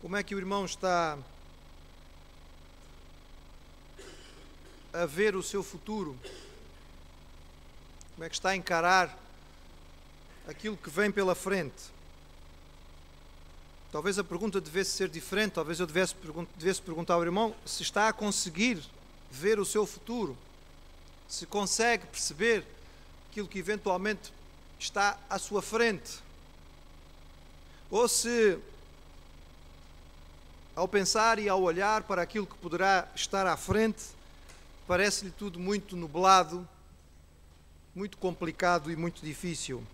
Como é que o irmão está a ver o seu futuro? Como é que está a encarar aquilo que vem pela frente? Talvez a pergunta devesse ser diferente, talvez eu devesse perguntar ao irmão se está a conseguir ver o seu futuro, se consegue perceber aquilo que eventualmente está à sua frente, ou se, ao pensar e ao olhar para aquilo que poderá estar à frente, parece-lhe tudo muito nublado, muito complicado e muito difícil.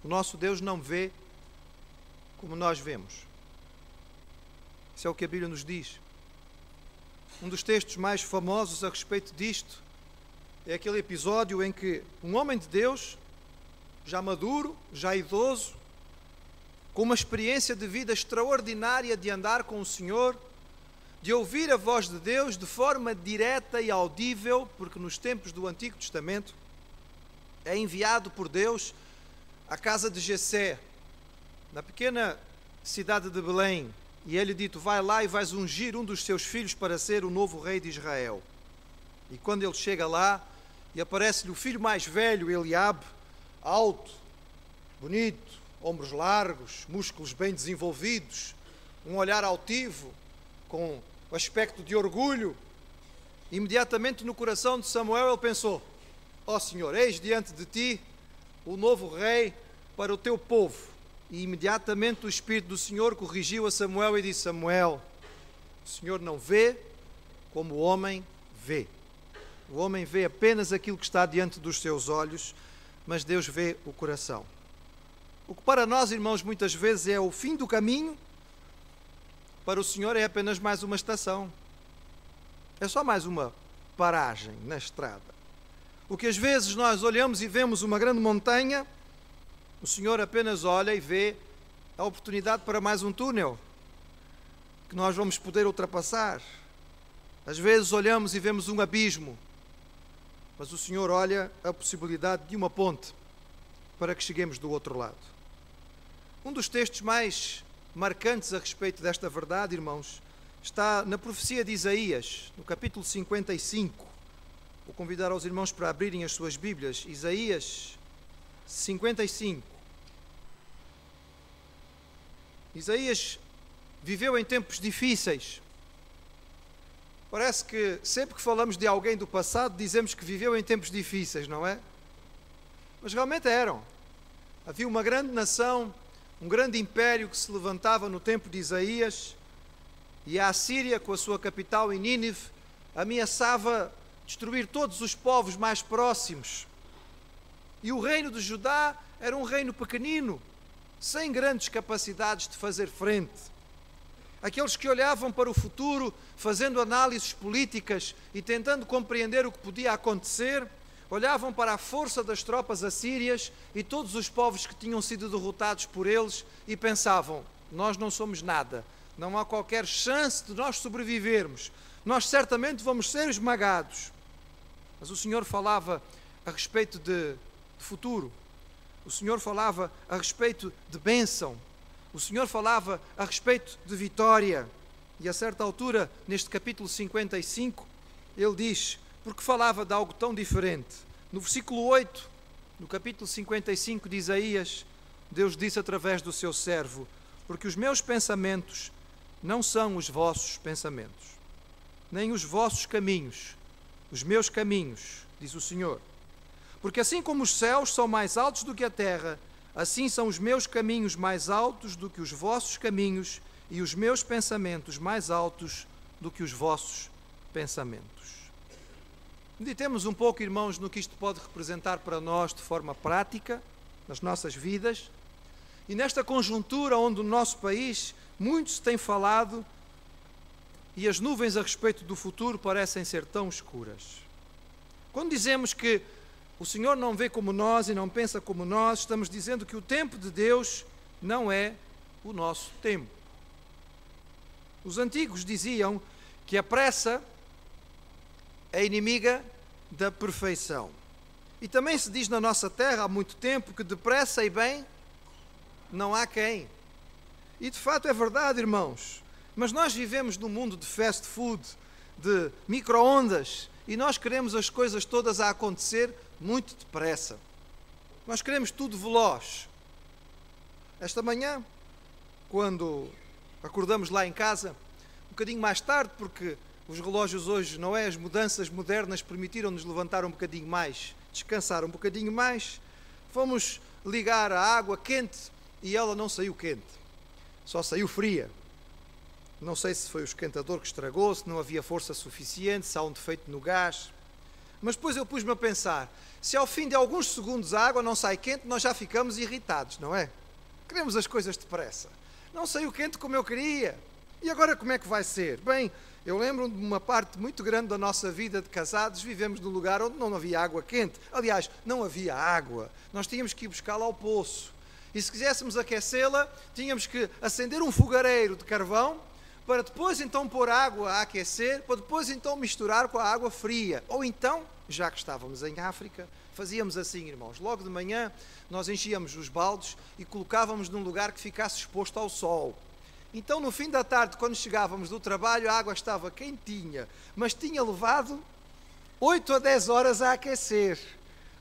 O nosso Deus não vê como nós vemos. Isso é o que a Bíblia nos diz. Um dos textos mais famosos a respeito disto é aquele episódio em que um homem de Deus, já maduro, já idoso, com uma experiência de vida extraordinária de andar com o Senhor, de ouvir a voz de Deus de forma direta e audível, porque nos tempos do Antigo Testamento é enviado por Deus à casa de Jessé, na pequena cidade de Belém, e é-lhe dito: vai lá e vais ungir um dos seus filhos para ser o novo rei de Israel. E quando ele chega lá, e aparece-lhe o filho mais velho, Eliabe, alto, bonito, ombros largos, músculos bem desenvolvidos, um olhar altivo, com aspecto de orgulho. Imediatamente no coração de Samuel ele pensou: ó Senhor, eis diante de ti o novo rei para o teu povo. E imediatamente o Espírito do Senhor corrigiu a Samuel e disse: Samuel, o Senhor não vê como o homem vê. O homem vê apenas aquilo que está diante dos seus olhos, mas Deus vê o coração. O que para nós, irmãos, muitas vezes é o fim do caminho, para o Senhor é apenas mais uma estação. É só mais uma paragem na estrada. O que às vezes nós olhamos e vemos uma grande montanha, o Senhor apenas olha e vê a oportunidade para mais um túnel que nós vamos poder ultrapassar. Às vezes olhamos e vemos um abismo, mas o Senhor olha a possibilidade de uma ponte para que cheguemos do outro lado. Um dos textos mais marcantes a respeito desta verdade, irmãos, está na profecia de Isaías, no capítulo 55. Vou convidar os irmãos para abrirem as suas Bíblias. Isaías 55. Isaías viveu em tempos difíceis. Parece que sempre que falamos de alguém do passado, dizemos que viveu em tempos difíceis, não é? Mas realmente eram. Havia uma grande nação, um grande império que se levantava no tempo de Isaías, e a Assíria, com a sua capital em Nínive, ameaçava destruir todos os povos mais próximos. E o reino de Judá era um reino pequenino, sem grandes capacidades de fazer frente. Aqueles que olhavam para o futuro, fazendo análises políticas e tentando compreender o que podia acontecer, olhavam para a força das tropas assírias e todos os povos que tinham sido derrotados por eles e pensavam: nós não somos nada, não há qualquer chance de nós sobrevivermos, nós certamente vamos ser esmagados. Mas o Senhor falava a respeito de futuro, o Senhor falava a respeito de bênção, o Senhor falava a respeito de vitória. E a certa altura, neste capítulo 55, ele diz, porque falava de algo tão diferente. No versículo 8, no capítulo 55 de Isaías, Deus disse através do seu servo: porque os meus pensamentos não são os vossos pensamentos, nem os vossos caminhos, os meus caminhos, diz o Senhor. Porque assim como os céus são mais altos do que a terra, assim são os meus caminhos mais altos do que os vossos caminhos, e os meus pensamentos mais altos do que os vossos pensamentos. Meditemos um pouco, irmãos, no que isto pode representar para nós de forma prática, nas nossas vidas, e nesta conjuntura onde no nosso país muito se tem falado e as nuvens a respeito do futuro parecem ser tão escuras. Quando dizemos que o Senhor não vê como nós e não pensa como nós, estamos dizendo que o tempo de Deus não é o nosso tempo. Os antigos diziam que a pressa é inimiga da perfeição. E também se diz na nossa terra há muito tempo que depressa e bem não há quem. E de fato é verdade, irmãos. Mas nós vivemos num mundo de fast food, de micro-ondas, e nós queremos as coisas todas a acontecer muito depressa. Nós queremos tudo veloz. Esta manhã, quando acordamos lá em casa, um bocadinho mais tarde, porque os relógios hoje, não é? As mudanças modernas permitiram-nos levantar um bocadinho mais, descansar um bocadinho mais. Fomos ligar a água quente e ela não saiu quente, só saiu fria. Não sei se foi o esquentador que estragou, se não havia força suficiente, se há um defeito no gás. Mas depois eu pus-me a pensar, se ao fim de alguns segundos a água não sai quente, nós já ficamos irritados, não é? Queremos as coisas depressa. Não saiu quente como eu queria. E agora como é que vai ser? Bem, eu lembro-me de uma parte muito grande da nossa vida de casados, vivemos num lugar onde não havia água quente. Aliás, não havia água. Nós tínhamos que ir buscá-la ao poço. E se quiséssemos aquecê-la, tínhamos que acender um fogareiro de carvão, para depois então pôr água a aquecer, para depois então misturar com a água fria. Ou então, já que estávamos em África, fazíamos assim, irmãos. Logo de manhã, nós enchíamos os baldes e colocávamos num lugar que ficasse exposto ao sol. Então, no fim da tarde, quando chegávamos do trabalho, a água estava quentinha, mas tinha levado 8 a 10 horas a aquecer.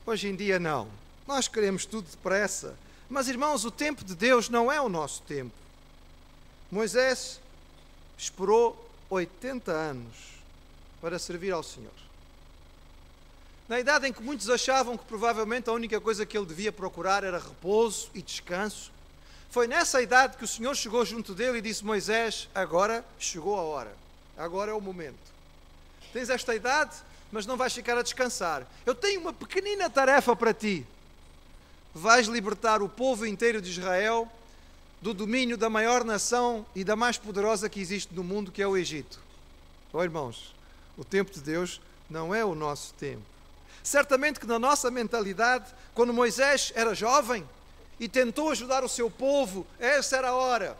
Hoje em dia, não. Nós queremos tudo depressa. Mas, irmãos, o tempo de Deus não é o nosso tempo. Moisés esperou 80 anos para servir ao Senhor. Na idade em que muitos achavam que provavelmente a única coisa que ele devia procurar era repouso e descanso, foi nessa idade que o Senhor chegou junto dele e disse: Moisés, agora chegou a hora, agora é o momento. Tens esta idade, mas não vais ficar a descansar. Eu tenho uma pequenina tarefa para ti. Vais libertar o povo inteiro de Israel do domínio da maior nação e da mais poderosa que existe no mundo, que é o Egito. Oh, irmãos, o tempo de Deus não é o nosso tempo. Certamente que na nossa mentalidade, quando Moisés era jovem e tentou ajudar o seu povo, essa era a hora.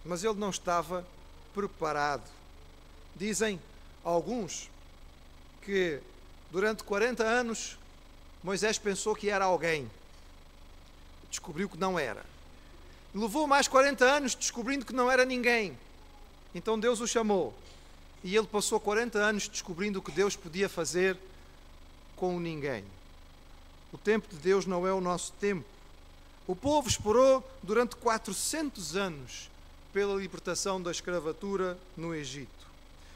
Mas ele não estava preparado. Dizem alguns que durante 40 anos Moisés pensou que era alguém. Descobriu que não era. Levou mais 40 anos descobrindo que não era ninguém. Então Deus o chamou. E ele passou 40 anos descobrindo o que Deus podia fazer com o ninguém. O tempo de Deus não é o nosso tempo. O povo esperou durante 400 anos pela libertação da escravatura no Egito.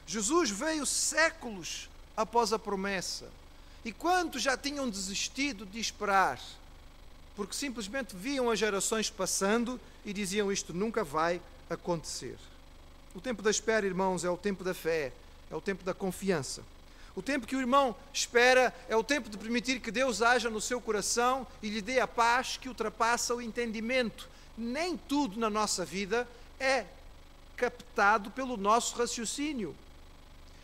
Jesus veio séculos após a promessa. E quantos já tinham desistido de esperar? Porque simplesmente viam as gerações passando e diziam: isto nunca vai acontecer. O tempo da espera, irmãos, é o tempo da fé, é o tempo da confiança. O tempo que o irmão espera é o tempo de permitir que Deus haja no seu coração e lhe dê a paz que ultrapassa o entendimento. Nem tudo na nossa vida é captado pelo nosso raciocínio.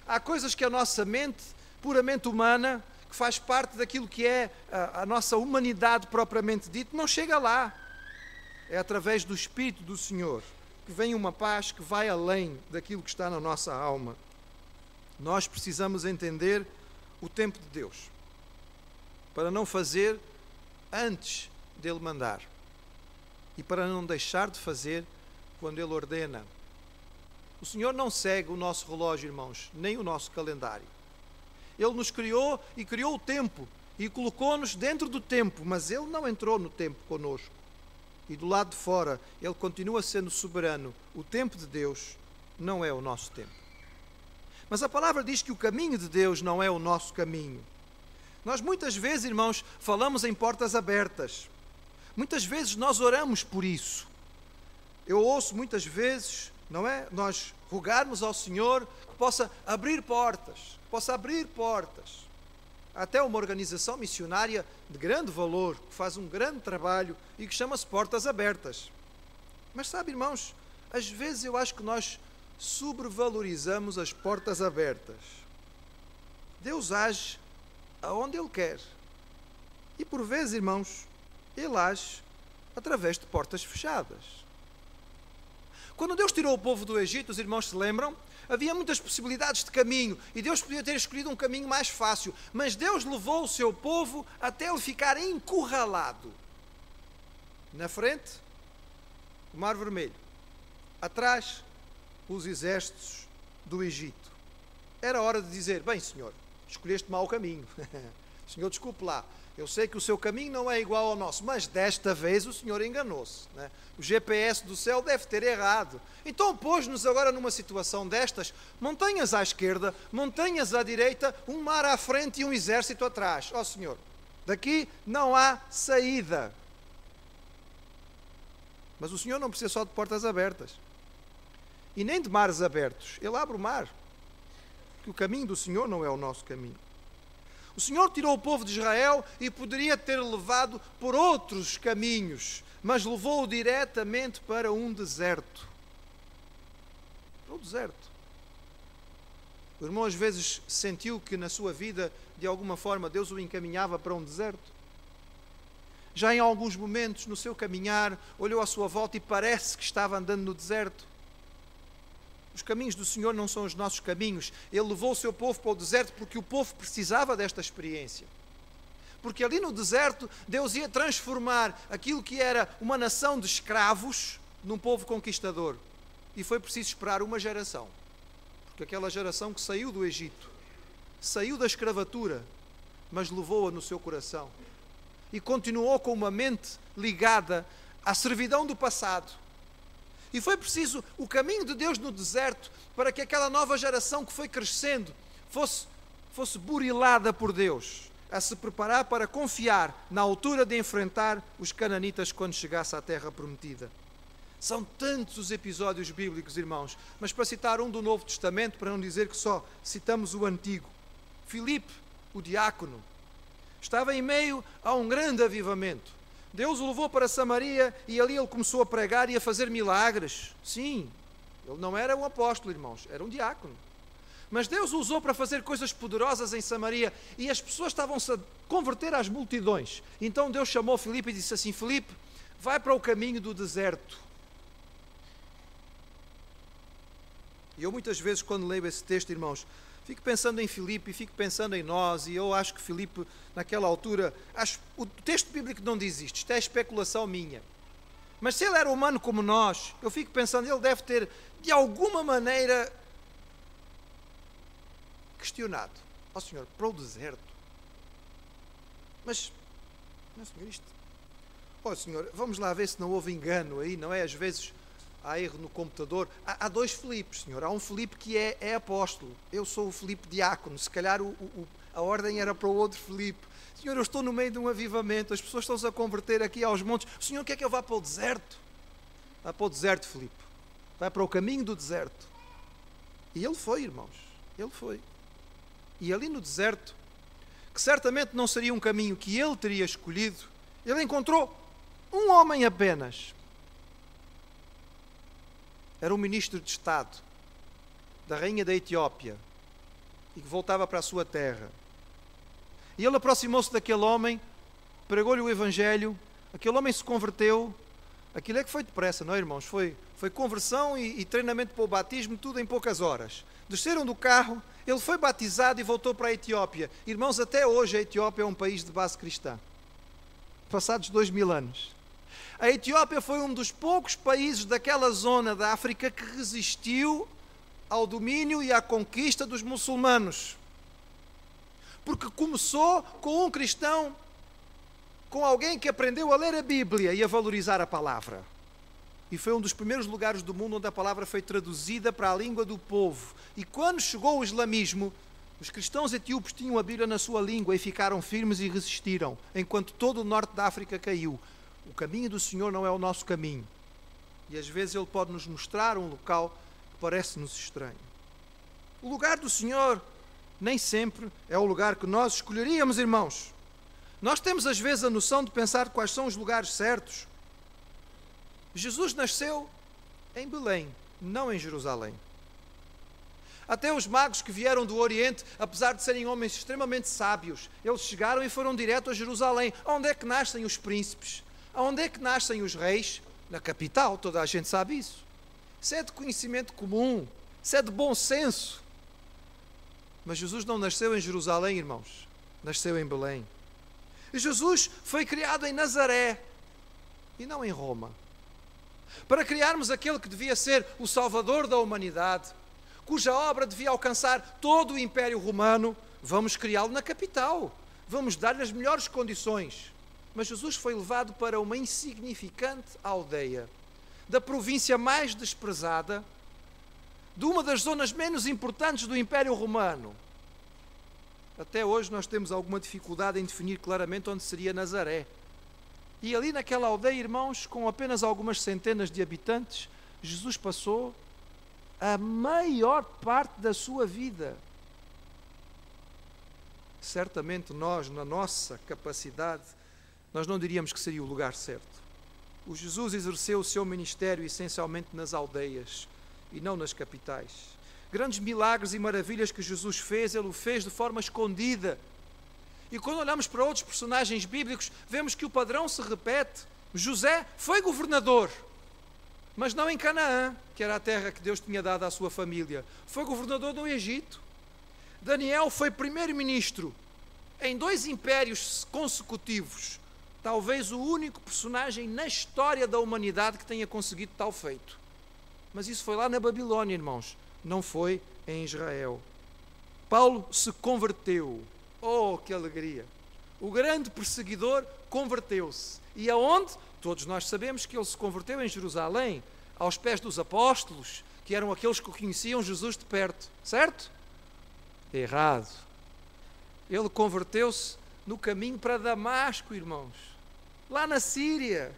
Há coisas que a nossa mente, puramente humana, que faz parte daquilo que é a nossa humanidade propriamente dita, não chega lá. É através do Espírito do Senhor que vem uma paz que vai além daquilo que está na nossa alma. Nós precisamos entender o tempo de Deus para não fazer antes dele mandar e para não deixar de fazer quando ele ordena. O Senhor não segue o nosso relógio, irmãos, nem o nosso calendário. Ele nos criou e criou o tempo e colocou-nos dentro do tempo, mas ele não entrou no tempo conosco. E do lado de fora, ele continua sendo soberano. O tempo de Deus não é o nosso tempo. Mas a palavra diz que o caminho de Deus não é o nosso caminho. Nós muitas vezes, irmãos, falamos em portas abertas. Muitas vezes nós oramos por isso. Eu ouço muitas vezes, não é? Nós rogarmos ao Senhor que possa abrir portas. Há até uma organização missionária de grande valor, que faz um grande trabalho e que chama-se Portas Abertas. Mas sabe, irmãos, às vezes eu acho que nós sobrevalorizamos as portas abertas. Deus age aonde Ele quer. E por vezes, irmãos, Ele age através de portas fechadas. Quando Deus tirou o povo do Egito, os irmãos se lembram? Havia muitas possibilidades de caminho e Deus podia ter escolhido um caminho mais fácil, mas Deus levou o seu povo até ele ficar encurralado. Na frente, o Mar Vermelho. atrás os exércitos do Egito. Era hora de dizer: bem, Senhor, escolheste mau caminho. Senhor, desculpe lá, eu sei que o seu caminho não é igual ao nosso, mas desta vez o Senhor enganou-se, né? O GPS do céu deve ter errado. Então pôs-nos agora numa situação destas: montanhas à esquerda, montanhas à direita, um mar à frente e um exército atrás. Ó Senhor, daqui não há saída. Mas o Senhor não precisa só de portas abertas e nem de mares abertos. Ele abre o mar, porque o caminho do Senhor não é o nosso caminho. O Senhor tirou o povo de Israel e poderia ter levado por outros caminhos, mas levou-o diretamente para um deserto. Para o deserto. O irmão às vezes sentiu que na sua vida, de alguma forma, Deus o encaminhava para um deserto. Já em alguns momentos no seu caminhar, olhou à sua volta e parece que estava andando no deserto. Os caminhos do Senhor não são os nossos caminhos. Ele levou o seu povo para o deserto porque o povo precisava desta experiência. Porque ali no deserto, Deus ia transformar aquilo que era uma nação de escravos num povo conquistador. E foi preciso esperar uma geração. Porque aquela geração que saiu do Egito, saiu da escravatura, mas levou-a no seu coração. E continuou com uma mente ligada à servidão do passado. E foi preciso o caminho de Deus no deserto para que aquela nova geração que foi crescendo fosse burilada por Deus, a se preparar para confiar na altura de enfrentar os cananitas quando chegasse à terra prometida. São tantos os episódios bíblicos, irmãos, mas para citar um do Novo Testamento, para não dizer que só citamos o Antigo, Filipe, o diácono, estava em meio a um grande avivamento. Deus o levou para Samaria e ali ele começou a pregar e a fazer milagres. Sim, ele não era um apóstolo, irmãos, era um diácono. Mas Deus o usou para fazer coisas poderosas em Samaria e as pessoas estavam-se a converter às multidões. Então Deus chamou Filipe e disse assim: Filipe, vai para o caminho do deserto. E eu muitas vezes quando leio esse texto, irmãos, fico pensando em Filipe e fico pensando em nós, e eu acho que Filipe, naquela altura, o texto bíblico não diz isto, isto é especulação minha. Mas se ele era humano como nós, eu fico pensando, ele deve ter, de alguma maneira, questionado. Ó Senhor, para o deserto? Mas Senhor, isto... Ó Senhor, vamos lá ver se não houve engano aí, não é? Às vezes... há erro no computador. Há dois Filipes, Senhor. Há um Filipe que é apóstolo. Eu sou o Filipe diácono. Se calhar a ordem era para o outro Filipe. Senhor, eu estou no meio de um avivamento. As pessoas estão-se a converter aqui aos montes. Senhor, quer que eu vá para o deserto? Vá para o deserto, Filipe. Vai para o caminho do deserto. E ele foi, irmãos. Ele foi. E ali no deserto, que certamente não seria um caminho que ele teria escolhido, ele encontrou um homem apenas. Era um ministro de Estado da rainha da Etiópia e que voltava para a sua terra. E ele aproximou-se daquele homem, pregou-lhe o Evangelho, aquele homem se converteu. Aquilo é que foi depressa, não é, irmãos? Foi conversão e treinamento para o batismo, tudo em poucas horas. Desceram do carro, ele foi batizado e voltou para a Etiópia. Irmãos, até hoje a Etiópia é um país de base cristã. Passados 2000 anos. A Etiópia foi um dos poucos países daquela zona da África que resistiu ao domínio e à conquista dos muçulmanos. Porque começou com um cristão, com alguém que aprendeu a ler a Bíblia e a valorizar a palavra. E foi um dos primeiros lugares do mundo onde a palavra foi traduzida para a língua do povo. E quando chegou o islamismo, os cristãos etíopes tinham a Bíblia na sua língua e ficaram firmes e resistiram, enquanto todo o norte da África caiu. O caminho do Senhor não é o nosso caminho. E às vezes Ele pode nos mostrar um local que parece-nos estranho. O lugar do Senhor nem sempre é o lugar que nós escolheríamos, irmãos. Nós temos às vezes a noção de pensar quais são os lugares certos. Jesus nasceu em Belém, não em Jerusalém. Até os magos que vieram do Oriente, apesar de serem homens extremamente sábios, eles chegaram e foram direto a Jerusalém. Onde é que nascem os príncipes? Onde é que nascem os reis? Na capital, toda a gente sabe isso. Isso é de conhecimento comum, isso é de bom senso. Mas Jesus não nasceu em Jerusalém, irmãos. Nasceu em Belém. E Jesus foi criado em Nazaré e não em Roma. para criarmos aquele que devia ser o Salvador da humanidade, cuja obra devia alcançar todo o Império Romano, vamos criá-lo na capital, vamos dar-lhe as melhores condições. Mas Jesus foi levado para uma insignificante aldeia, da província mais desprezada, de uma das zonas menos importantes do Império Romano. Até hoje nós temos alguma dificuldade em definir claramente onde seria Nazaré. E ali naquela aldeia, irmãos, com apenas algumas centenas de habitantes, Jesus passou a maior parte da sua vida. Certamente nós, na nossa capacidade, nós não diríamos que seria o lugar certo. O Jesus exerceu o seu ministério essencialmente nas aldeias e não nas capitais. Grandes milagres e maravilhas que Jesus fez, ele o fez de forma escondida. E quando olhamos para outros personagens bíblicos, vemos que o padrão se repete. José foi governador, mas não em Canaã, que era a terra que Deus tinha dado à sua família. Foi governador no Egito. Daniel foi primeiro-ministro em 2 impérios consecutivos. Talvez o único personagem na história da humanidade que tenha conseguido tal feito. Mas isso foi lá na Babilônia, irmãos. Não foi em Israel. Paulo se converteu. Oh, que alegria! O grande perseguidor converteu-se. E aonde? Todos nós sabemos que ele se converteu em Jerusalém, aos pés dos apóstolos, que eram aqueles que conheciam Jesus de perto. Certo? Errado. Ele converteu-se no caminho para Damasco, irmãos. Lá na Síria.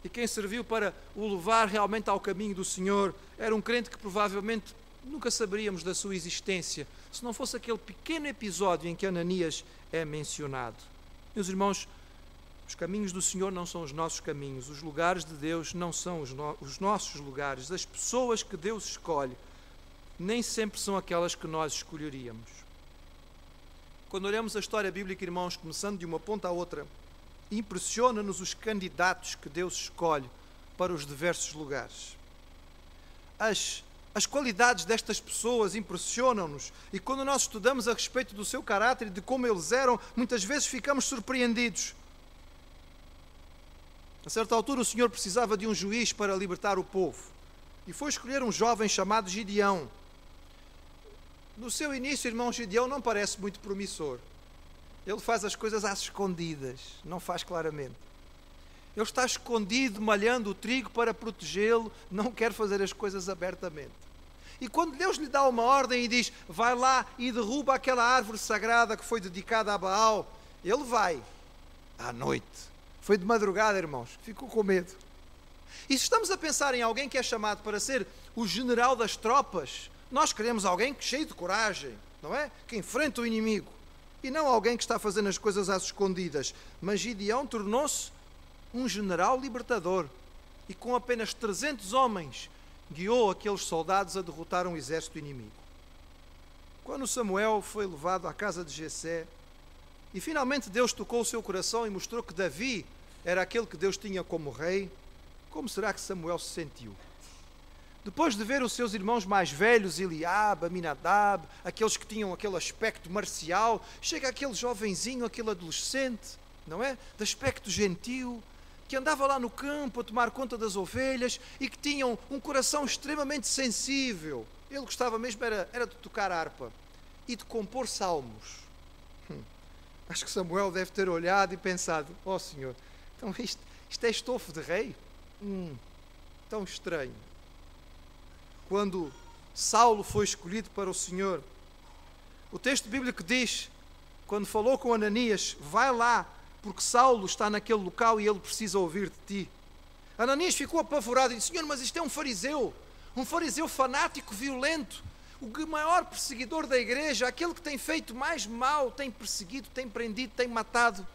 E quem serviu para o levar realmente ao caminho do Senhor era um crente que provavelmente nunca saberíamos da sua existência, se não fosse aquele pequeno episódio em que Ananias é mencionado. Meus irmãos, os caminhos do Senhor não são os nossos caminhos, os lugares de Deus não são os nossos lugares, as pessoas que Deus escolhe nem sempre são aquelas que nós escolheríamos. Quando olhamos a história bíblica, irmãos, começando de uma ponta à outra, impressiona-nos os candidatos que Deus escolhe para os diversos lugares. As qualidades destas pessoas impressionam-nos, e quando nós estudamos a respeito do seu caráter e de como eles eram, muitas vezes ficamos surpreendidos. A certa altura o Senhor precisava de um juiz para libertar o povo, e foi escolher um jovem chamado Gideão. No seu início, irmão, Gideão não parece muito promissor. Ele faz as coisas às escondidas, não faz claramente. Ele está escondido, malhando o trigo para protegê-lo, não quer fazer as coisas abertamente. E quando Deus lhe dá uma ordem e diz, vai lá e derruba aquela árvore sagrada que foi dedicada a Baal, ele vai, à noite. Foi de madrugada, irmãos, ficou com medo. E se estamos a pensar em alguém que é chamado para ser o general das tropas, nós queremos alguém cheio de coragem, não é? Que enfrenta o inimigo. E não alguém que está fazendo as coisas às escondidas. Mas Gideão tornou-se um general libertador. E com apenas 300 homens, guiou aqueles soldados a derrotar um exército inimigo. Quando Samuel foi levado à casa de Jessé, e finalmente Deus tocou o seu coração e mostrou que Davi era aquele que Deus tinha como rei, como será que Samuel se sentiu? Depois de ver os seus irmãos mais velhos, Eliabe, Aminadab, aqueles que tinham aquele aspecto marcial, chega aquele jovenzinho, aquele adolescente, não é? De aspecto gentil, que andava lá no campo a tomar conta das ovelhas e que tinham um coração extremamente sensível. Ele gostava mesmo era de tocar harpa e de compor salmos. Acho que Samuel deve ter olhado e pensado, oh Senhor, então isto é estofo de rei? Tão estranho. Quando Saulo foi escolhido para o Senhor, o texto bíblico diz, quando falou com Ananias, vai lá, porque Saulo está naquele local e ele precisa ouvir de ti. Ananias ficou apavorado e disse, Senhor, mas isto é um fariseu fanático, violento, o maior perseguidor da igreja, aquele que tem feito mais mal, tem perseguido, tem prendido, tem matado.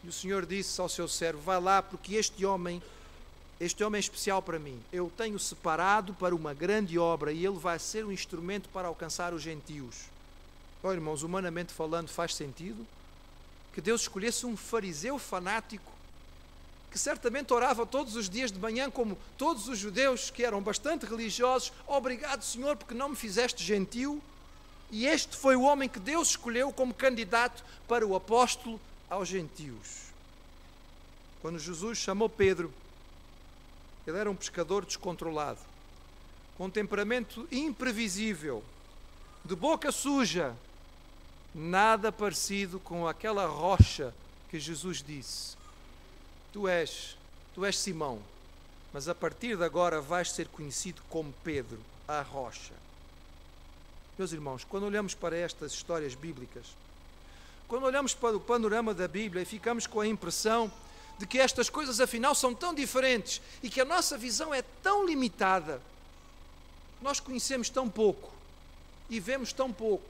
E o Senhor disse ao seu servo, vai lá, porque este homem é especial para mim. Eu o tenho separado para uma grande obra e ele vai ser um instrumento para alcançar os gentios. Oh, irmãos, humanamente falando, faz sentido que Deus escolhesse um fariseu fanático que certamente orava todos os dias de manhã, como todos os judeus que eram bastante religiosos. Obrigado, Senhor, porque não me fizeste gentio. E este foi o homem que Deus escolheu como candidato para o apóstolo aos gentios. Quando Jesus chamou Pedro Ele era um pescador descontrolado, com um temperamento imprevisível, de boca suja, nada parecido com aquela rocha que Jesus disse: Tu és Simão, mas a partir de agora vais ser conhecido como Pedro, a rocha. Meus irmãos, quando olhamos para estas histórias bíblicas, quando olhamos para o panorama da Bíblia e ficamos com a impressão de que estas coisas afinal são tão diferentes e que a nossa visão é tão limitada, nós conhecemos tão pouco e vemos tão pouco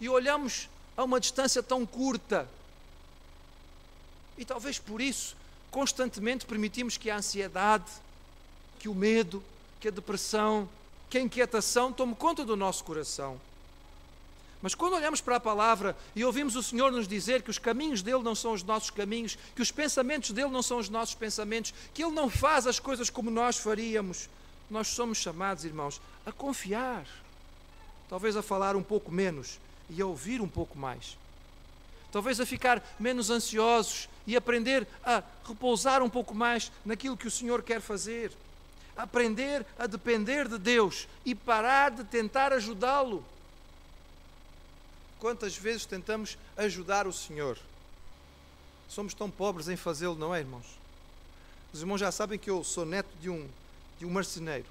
e olhamos a uma distância tão curta, e talvez por isso constantemente permitimos que a ansiedade, que o medo, que a depressão, que a inquietação tome conta do nosso coração. Mas quando olhamos para a palavra e ouvimos o Senhor nos dizer que os caminhos dele não são os nossos caminhos, que os pensamentos dele não são os nossos pensamentos, que ele não faz as coisas como nós faríamos, nós somos chamados, irmãos, a confiar, talvez a falar um pouco menos e a ouvir um pouco mais, talvez a ficar menos ansiosos e aprender a repousar um pouco mais naquilo que o Senhor quer fazer, aprender a depender de Deus e parar de tentar ajudá-lo. Quantas vezes tentamos ajudar o Senhor? Somos tão pobres em fazê-lo, não é, irmãos? Os irmãos já sabem que eu sou neto de um marceneiro.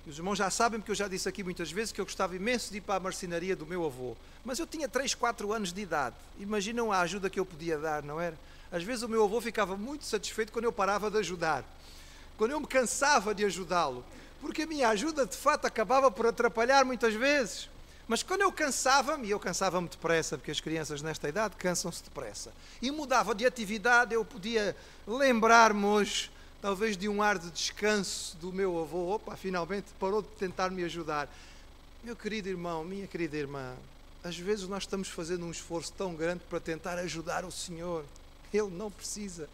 E os irmãos já sabem, porque eu já disse aqui muitas vezes, que eu gostava imenso de ir para a marcenaria do meu avô. Mas eu tinha 3, 4 anos de idade. Imaginam a ajuda que eu podia dar, não era? Às vezes o meu avô ficava muito satisfeito quando eu parava de ajudar. Quando eu me cansava de ajudá-lo. Porque a minha ajuda, de fato, acabava por atrapalhar muitas vezes. Mas quando eu cansava-me, e eu cansava-me depressa, porque as crianças nesta idade cansam-se depressa, e mudava de atividade, eu podia lembrar-me hoje, talvez, de um ar de descanso do meu avô. Opa, finalmente parou de tentar me ajudar. Meu querido irmão, minha querida irmã, às vezes nós estamos fazendo um esforço tão grande para tentar ajudar o Senhor. Ele não precisa.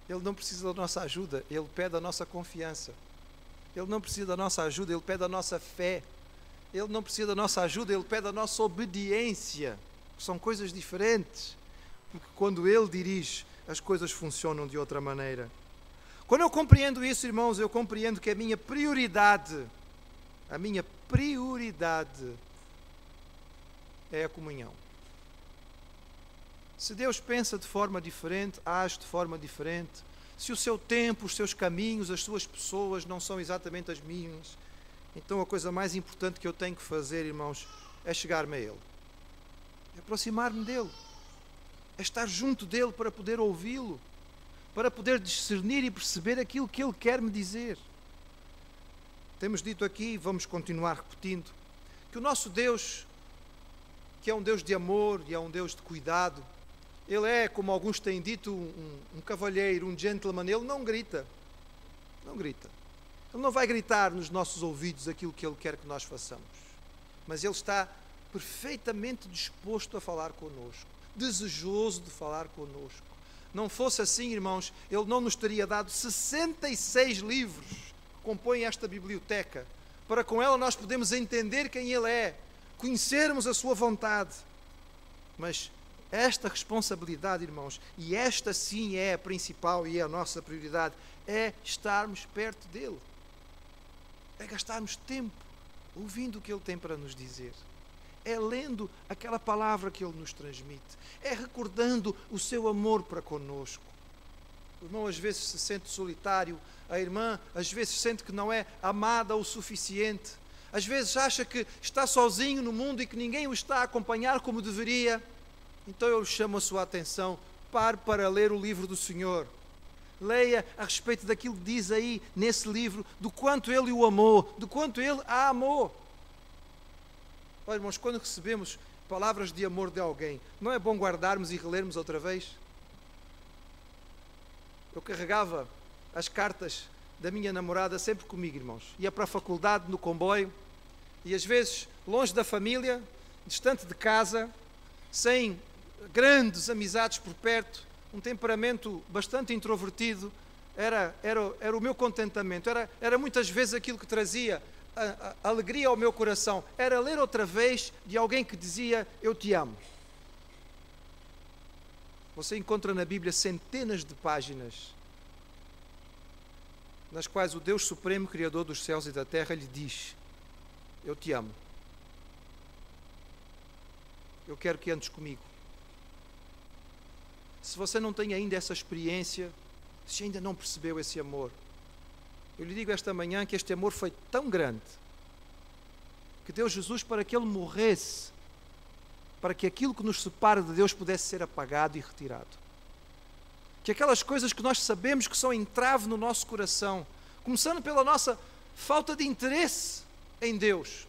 Ele não precisa da nossa ajuda, Ele pede a nossa confiança. Ele não precisa da nossa ajuda, Ele pede a nossa fé. Ele não precisa da nossa ajuda, Ele pede a nossa obediência. São coisas diferentes, porque quando Ele dirige, as coisas funcionam de outra maneira. Quando eu compreendo isso, irmãos, eu compreendo que a minha prioridade é a comunhão. Se Deus pensa de forma diferente, age de forma diferente, se o seu tempo, os seus caminhos, as suas pessoas não são exatamente as minhas, então a coisa mais importante que eu tenho que fazer, irmãos, é chegar-me a Ele, é aproximar-me dEle, é estar junto dEle para poder ouvi-lo, para poder discernir e perceber aquilo que Ele quer me dizer. Temos dito aqui, e vamos continuar repetindo, que o nosso Deus, que é um Deus de amor e é um Deus de cuidado, Ele é, como alguns têm dito, um cavalheiro, um gentleman. Ele não grita, não grita. Ele não vai gritar nos nossos ouvidos aquilo que Ele quer que nós façamos, mas Ele está perfeitamente disposto a falar connosco, desejoso de falar connosco. Não fosse assim, irmãos, Ele não nos teria dado 66 livros que compõem esta biblioteca, para com ela nós podermos entender quem Ele é, conhecermos a sua vontade. Mas esta responsabilidade, irmãos, e esta sim é a principal e é a nossa prioridade, é estarmos perto dEle. É gastarmos tempo ouvindo o que Ele tem para nos dizer. É lendo aquela palavra que Ele nos transmite. É recordando o seu amor para conosco. O irmão às vezes se sente solitário. A irmã às vezes sente que não é amada o suficiente. Às vezes acha que está sozinho no mundo e que ninguém o está a acompanhar como deveria. Então eu chamo a sua atenção. Pare para ler o livro do Senhor. Leia a respeito daquilo que diz aí nesse livro, do quanto Ele o amou, do quanto Ele a amou. Olha, irmãos, quando recebemos palavras de amor de alguém, não é bom guardarmos e relermos outra vez? Eu carregava as cartas da minha namorada sempre comigo, irmãos. Ia para a faculdade no comboio e às vezes longe da família, distante de casa, sem grandes amizades por perto, um temperamento bastante introvertido, era o meu contentamento, era muitas vezes aquilo que trazia a alegria ao meu coração, era ler outra vez de alguém que dizia: eu te amo. Você encontra na Bíblia centenas de páginas nas quais o Deus Supremo, Criador dos céus e da terra, lhe diz: eu te amo. Eu quero que andes comigo. Se você não tem ainda essa experiência, se ainda não percebeu esse amor, eu lhe digo esta manhã que este amor foi tão grande que deu Jesus para que Ele morresse, para que aquilo que nos separa de Deus pudesse ser apagado e retirado. Que aquelas coisas que nós sabemos que são entrave no nosso coração, começando pela nossa falta de interesse em Deus,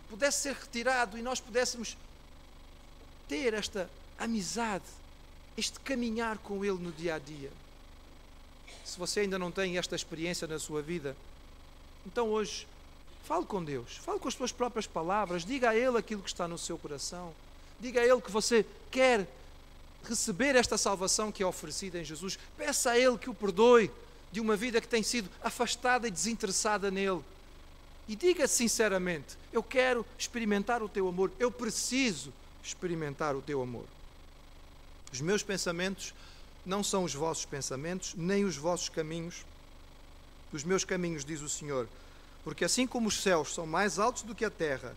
pudesse ser retirado e nós pudéssemos ter esta amizade, este caminhar com Ele no dia a dia. Se você ainda não tem esta experiência na sua vida, então hoje fale com Deus, fale com as suas próprias palavras, diga a Ele aquilo que está no seu coração, diga a Ele que você quer receber esta salvação que é oferecida em Jesus, peça a Ele que o perdoe de uma vida que tem sido afastada e desinteressada nele, e diga sinceramente: eu quero experimentar o teu amor, eu preciso experimentar o teu amor. Os meus pensamentos não são os vossos pensamentos, nem os vossos caminhos os meus caminhos, diz o Senhor, porque assim como os céus são mais altos do que a terra,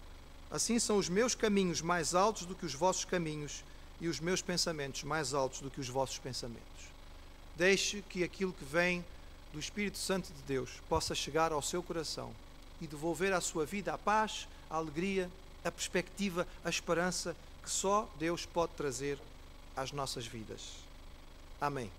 assim são os meus caminhos mais altos do que os vossos caminhos e os meus pensamentos mais altos do que os vossos pensamentos. Deixe que aquilo que vem do Espírito Santo de Deus possa chegar ao seu coração e devolver à sua vida a paz, a alegria, a perspectiva, a esperança que só Deus pode trazer às nossas vidas. Amém.